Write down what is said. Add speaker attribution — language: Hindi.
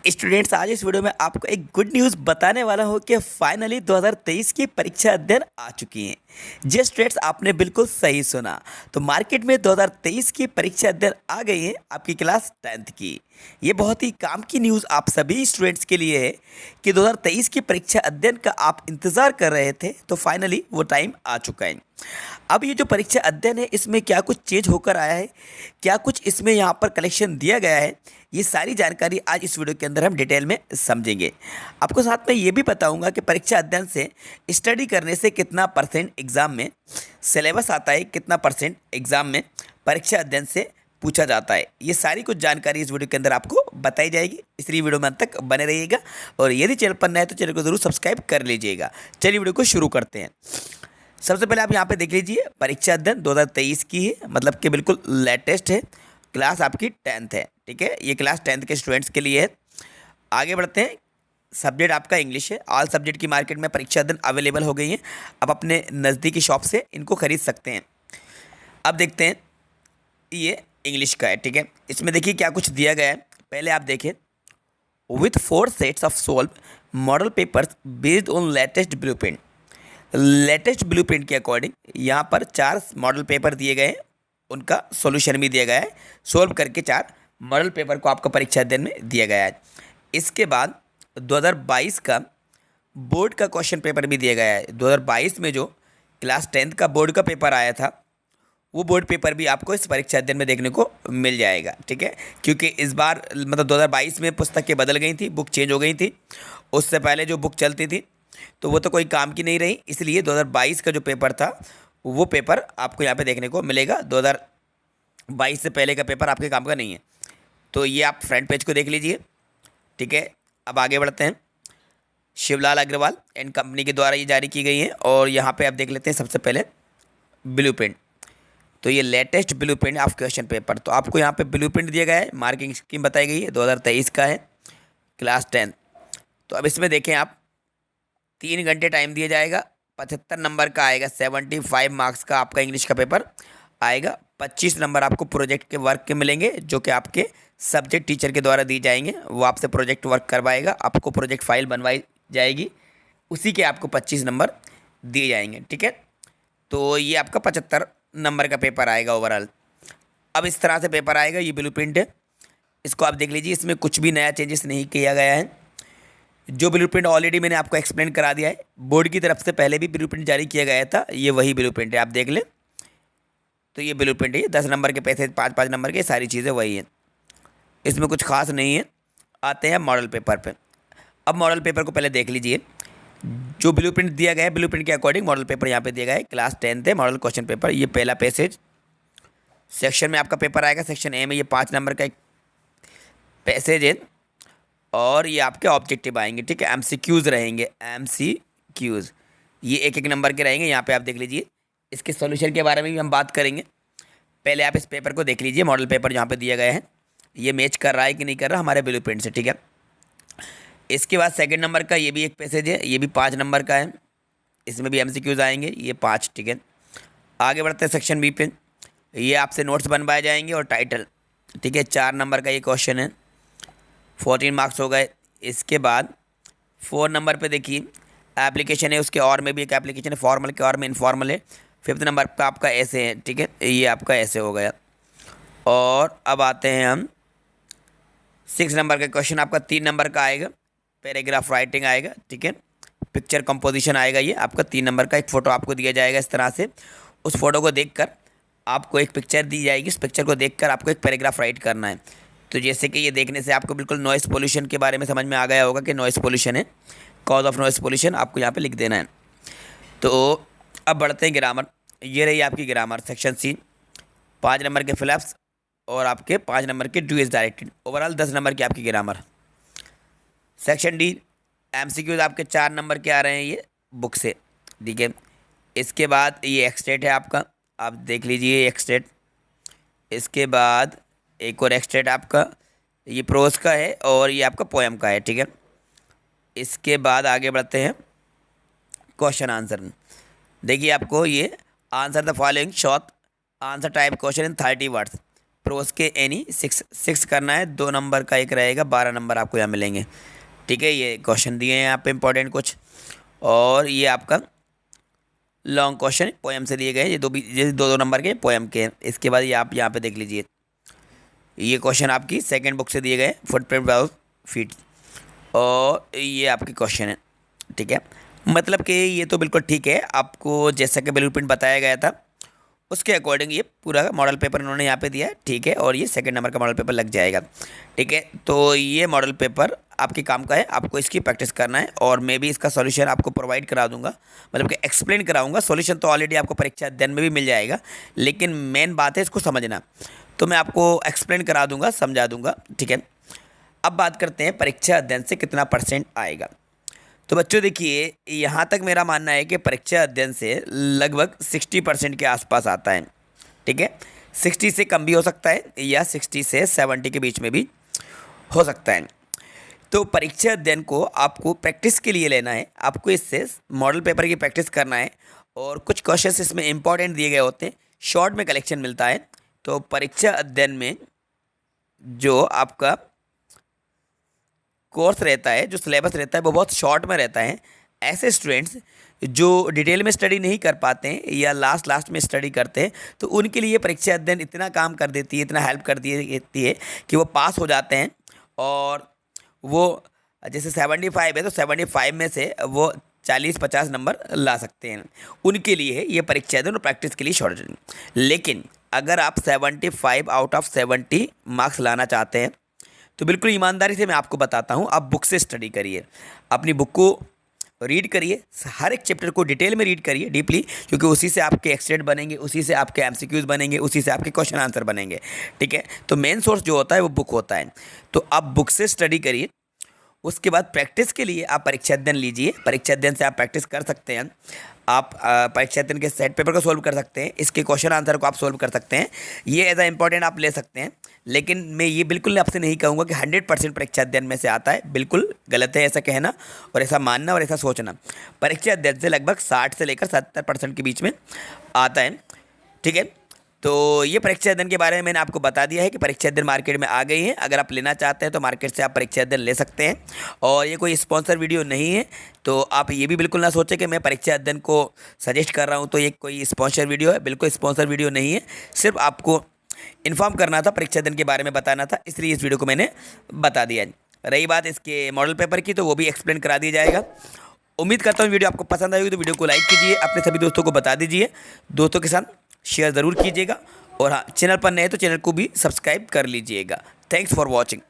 Speaker 1: स्टूडेंट्स, आज इस वीडियो में आपको एक गुड न्यूज़ बताने वाला हूँ कि फाइनली 2023 की परीक्षा अध्ययन आ चुकी हैं। जी स्टूडेंट्स, आपने बिल्कुल सही सुना। तो मार्केट में 2023 की परीक्षा अध्ययन आ गई है आपकी क्लास 10th की। ये बहुत ही काम की न्यूज़ आप सभी स्टूडेंट्स के लिए है कि 2023 की परीक्षा अध्ययन का आप इंतज़ार कर रहे थे, तो फाइनली वो टाइम आ चुका है। अब ये जो परीक्षा अध्ययन है, इसमें क्या कुछ चेंज होकर आया है, क्या कुछ इसमें यहाँ पर कलेक्शन दिया गया है, ये सारी जानकारी आज इस वीडियो के अंदर हम डिटेल में समझेंगे। आपको साथ में ये भी बताऊंगा कि परीक्षा अध्ययन से स्टडी करने से कितना परसेंट एग्ज़ाम में सिलेबस आता है, कितना परसेंट एग्ज़ाम में परीक्षा अध्ययन से पूछा जाता है। ये सारी कुछ जानकारी इस वीडियो के अंदर आपको बताई जाएगी, इसलिए वीडियो में अंत तक बने रहिएगा। और यदि चैनल पर नए हैं तो चैनल को ज़रूर सब्सक्राइब कर लीजिएगा। चलिए वीडियो को शुरू करते हैं। सबसे पहले आप यहाँ पे देख लीजिए, परीक्षा अध्ययन 2023 की है, मतलब कि बिल्कुल लेटेस्ट है। क्लास आपकी 10th है, ठीक है। ये क्लास 10th के स्टूडेंट्स के लिए है। आगे बढ़ते हैं। सब्जेक्ट आपका इंग्लिश है। ऑल सब्जेक्ट की मार्केट में परीक्षा अध्ययन अवेलेबल हो गई हैं। आप अपने नज़दीकी शॉप से इनको खरीद सकते हैं। अब देखते हैं, ये इंग्लिश का है, ठीक है। इसमें देखिए क्या कुछ दिया गया है। पहले आप देखें, with 4 sets of solve model papers based on latest blueprint. Latest blueprint के अकॉर्डिंग यहाँ पर 4 मॉडल पेपर दिए गए हैं, उनका सॉल्यूशन भी दिया गया है। सोल्व करके 4 मॉडल पेपर को आपको परीक्षा अध्ययन में दिया गया है। इसके बाद 2022 का बोर्ड का क्वेश्चन पेपर भी दिया गया है। 2022 में जो क्लास 10th का बोर्ड का पेपर आया था, वो बोर्ड पेपर भी आपको इस परीक्षा अध्ययन में देखने को मिल जाएगा, ठीक है। क्योंकि इस बार मतलब 2022 में पुस्तकें बदल गई थी, बुक चेंज हो गई थी। उससे पहले जो बुक चलती थी तो वो तो कोई काम की नहीं रही, इसलिए 2022 का जो पेपर था वो पेपर आपको यहाँ पे देखने को मिलेगा। 2022 से पहले का पेपर आपके काम का नहीं है। तो ये आप फ्रंट पेज को देख लीजिए, ठीक है। अब आगे बढ़ते हैं। शिवलाल अग्रवाल एंड कंपनी के द्वारा ये जारी की गई है। और यहाँ पे आप देख लेते हैं सबसे पहले ब्लूप्रिंट। तो ये latest blueprint of question paper. तो आपको यहाँ पे ब्लूप्रिंट दिया गया है, मार्किंग स्कीम बताई गई है, 2023 का है, क्लास 10। तो अब इसमें देखें आप, 3 घंटे टाइम दिया जाएगा। 75 नंबर का आएगा, 75 मार्क्स का आपका इंग्लिश का पेपर आएगा। 25 नंबर आपको प्रोजेक्ट के वर्क के मिलेंगे, जो कि आपके सब्जेक्ट टीचर के द्वारा दी जाएंगे। वो आपसे प्रोजेक्ट वर्क करवाएगा, आपको प्रोजेक्ट फाइल बनवाई जाएगी, उसी के आपको 25 नंबर दिए जाएंगे, ठीक है। तो ये आपका 75 नंबर का पेपर आएगा ओवरऑल। अब इस तरह से पेपर आएगा, ये ब्लूप्रिंट है। इसको आप देख लीजिए, इसमें कुछ भी नया चेंजेस नहीं किया गया है। जो ब्लूप्रिंट ऑलरेडी मैंने आपको एक्सप्लेन करा दिया है, बोर्ड की तरफ से पहले भी ब्लूप्रिंट जारी किया गया था, ये वही ब्लूप्रिंट है, आप देख लें। तो ये ब्लूप्रिंट है, ये 10 नंबर के पैसे, 5-5 नंबर के, सारी चीज़ें वही हैं, इसमें कुछ खास नहीं है। आते हैं मॉडल पेपर पे। अब मॉडल पेपर को पहले देख लीजिए। जो ब्लूप्रिंट दिया गया है, ब्लूप्रिंट के अकॉर्डिंग मॉडल पेपर यहाँ पे दिया गया है। क्लास 10th है, मॉडल क्वेश्चन पेपर। ये पहला पैसेज सेक्शन में आपका पेपर आएगा। सेक्शन ए में ये 5 नंबर का एक पैसेज है। और ये आपके ऑब्जेक्टिव आएंगे, ठीक है। एमसीक्यूज़ रहेंगे, एमसीक्यूज़ ये एक नंबर के रहेंगे। यहाँ पे आप देख लीजिए, इसके सॉल्यूशन के बारे में भी हम बात करेंगे। पहले आप इस पेपर को देख लीजिए, मॉडल पेपर जहाँ पे दिया गया है, ये मैच कर रहा है कि नहीं कर रहा हमारे ब्लूप्रिंट से, ठीक है। इसके बाद सेकंड नंबर का ये भी एक पैसेज है, ये भी 5 नंबर का है। इसमें भी एमसीक्यूज़ आएंगे, ये 5, ठीक है। आगे बढ़ते हैं सेक्शन बी पे। ये आपसे नोट्स बनवाए जाएंगे और टाइटल, ठीक है। 4 नंबर का ये क्वेश्चन है, 14 मार्क्स हो गए। इसके बाद 4 नंबर पे देखिए एप्लीकेशन है, उसके और में भी एक एप्लीकेशन है, फॉर्मल के और में इनफॉर्मल है। 5th नंबर का आपका ऐसे है, ठीक है, ये आपका ऐसे हो गया। और अब आते हैं हम 6 नंबर का क्वेश्चन, आपका 3 नंबर का आएगा, पैराग्राफ राइटिंग आएगा, ठीक है। पिक्चर कंपोजिशन आएगा, ये आपका 3 नंबर का। एक फ़ोटो आपको दिया जाएगा इस तरह से, उस फोटो को देखकर आपको एक पिक्चर दी जाएगी, इस पिक्चर को देखकर आपको एक पैराग्राफ राइट करना है। तो जैसे कि ये देखने से आपको बिल्कुल नॉइस पोल्यूशन के बारे में समझ में आ गया होगा कि नॉइस पोल्यूशन है, कॉज ऑफ नॉइस पोल्यूशन आपको यहाँ पे लिख देना है। तो अब बढ़ते हैं ग्रामर। ये रही आपकी ग्रामर, सेक्शन सी, 5 नंबर के फिलअप्स और आपके 5 नंबर के do is directed. Overall 10 number की आपकी ग्रामर। सेक्शन डी, एमसीक्यूज आपके 4 नंबर के आ रहे हैं, ये बुक से, ठीक है। इसके बाद ये एक्सटेट है आपका, आप देख लीजिए एक्सटेट। इसके बाद एक और एक्सटेट आपका, ये प्रोज का है और ये आपका पोएम का है, ठीक है। इसके बाद आगे बढ़ते हैं क्वेश्चन आंसर। देखिए आपको ये answer the following short answer type question in 30 words. Pros के एनी सिक्स सिक्स करना है, 2 नंबर का एक रहेगा, 12 नंबर आपको यहाँ मिलेंगे। ठीक है, ये क्वेश्चन दिए हैं यहाँ पे इंपॉर्टेंट कुछ, और ये आपका लॉन्ग क्वेश्चन पोएम से दिए गए, ये दो दो नंबर के पोएम के हैं। इसके बाद ये आप यहाँ पे देख लीजिए, ये क्वेश्चन आपकी सेकंड बुक से दिए गए, फुटप्रिंट 12 फीट, और ये आपके क्वेश्चन है। ठीक है, मतलब कि ये तो बिल्कुल ठीक है, आपको जैसा कि ब्लूप्रिंट बताया गया था उसके अकॉर्डिंग ये पूरा मॉडल पेपर इन्होंने यहाँ पे दिया है। ठीक है, और ये सेकंड नंबर का मॉडल पेपर लग जाएगा। ठीक है, तो ये मॉडल पेपर आपके काम का है, आपको इसकी प्रैक्टिस करना है, और मैं भी इसका सॉल्यूशन आपको प्रोवाइड करा दूंगा, मतलब कि एक्सप्लेन कराऊंगा। सॉल्यूशन तो ऑलरेडी आपको परीक्षा अध्ययन में भी मिल जाएगा, लेकिन मेन बात है इसको समझना, तो मैं आपको एक्सप्लेन करा दूंगा, समझा दूंगा। ठीक है, अब बात करते हैं परीक्षा अध्ययन से कितना परसेंट आएगा। तो बच्चों देखिए, यहाँ तक मेरा मानना है कि परीक्षा अध्ययन से लगभग 60% के आसपास आता है। ठीक है, 60 से कम भी हो सकता है, या 60 से 70 के बीच में भी हो सकता है। तो परीक्षा अध्ययन को आपको प्रैक्टिस के लिए लेना है, आपको इससे मॉडल पेपर की प्रैक्टिस करना है, और कुछ क्वेश्चंस इसमें इंपॉर्टेंट दिए गए होते हैं, शॉर्ट में कलेक्शन मिलता है। तो परीक्षा अध्ययन में जो आपका कोर्स रहता है, जो सिलेबस रहता है, वो बहुत शॉर्ट में रहता है। ऐसे स्टूडेंट्स जो डिटेल में स्टडी नहीं कर पाते हैं या लास्ट में स्टडी करते हैं, तो उनके लिए परीक्षा अध्ययन इतना काम कर देती है, इतना हेल्प कर देती है कि वो पास हो जाते हैं। और वो जैसे 75 है तो 75 में से वो 40-50 नंबर ला सकते हैं। उनके लिए है ये परीक्षा अध्ययन और प्रैक्टिस के लिए शॉर्ट। लेकिन अगर आप 75 आउट ऑफ 70 मार्क्स लाना चाहते हैं, तो बिल्कुल ईमानदारी से मैं आपको बताता हूँ, आप बुक से स्टडी करिए, अपनी बुक को रीड करिए, हर एक चैप्टर को डिटेल में रीड करिए डीपली, क्योंकि उसी से आपके एक्सटेंट बनेंगे, उसी से आपके एमसीक्यूज बनेंगे, उसी से आपके क्वेश्चन आंसर बनेंगे। ठीक है, तो मेन सोर्स जो होता है वो बुक होता है। तो आप बुक से स्टडी करिए, उसके बाद प्रैक्टिस के लिए आप परीक्षा अध्ययन लीजिए। परीक्षा अध्ययन से आप प्रैक्टिस कर सकते हैं, आप परीक्षा अध्ययन के सेट पेपर को सोल्व कर सकते हैं, इसके क्वेश्चन आंसर को आप सोल्व कर सकते हैं, ये एज अ इंपॉर्टेंट आप ले सकते हैं। लेकिन मैं ये बिल्कुल आपसे नहीं कहूँगा कि 100% परीक्षा अध्ययन में से आता है, बिल्कुल गलत है ऐसा कहना और ऐसा मानना और ऐसा सोचना। परीक्षा अध्ययन से लगभग 60 से लेकर 70% के बीच में आता है। ठीक है, तो ये परीक्षा अध्ययन के बारे में मैंने आपको बता दिया है कि परीक्षा अध्ययन मार्केट में आ गई है। अगर आप लेना चाहते हैं तो मार्केट से आप परीक्षा अध्ययन ले सकते हैं, और ये कोई स्पॉन्सर वीडियो नहीं है, तो आप ये भी बिल्कुल ना सोचें कि मैं परीक्षा अध्ययन को सजेस्ट कर रहा हूँ तो ये कोई स्पॉन्सर वीडियो है। बिल्कुल स्पॉन्सर वीडियो नहीं है, सिर्फ आपको इन्फॉर्म करना था, परीक्षा अध्ययन के बारे में बताना था, इसलिए इस वीडियो को मैंने बता दिया है। रही बात इसके मॉडल पेपर की, तो वो भी एक्सप्लेन करा दिया जाएगा। उम्मीद करता हूँ वीडियो आपको पसंद आएगी, तो वीडियो को लाइक कीजिए, अपने सभी दोस्तों को बता दीजिए, दोस्तों के साथ शेयर ज़रूर कीजिएगा, और हाँ, चैनल पर नए तो चैनल को भी सब्सक्राइब कर लीजिएगा। Thanks for watching.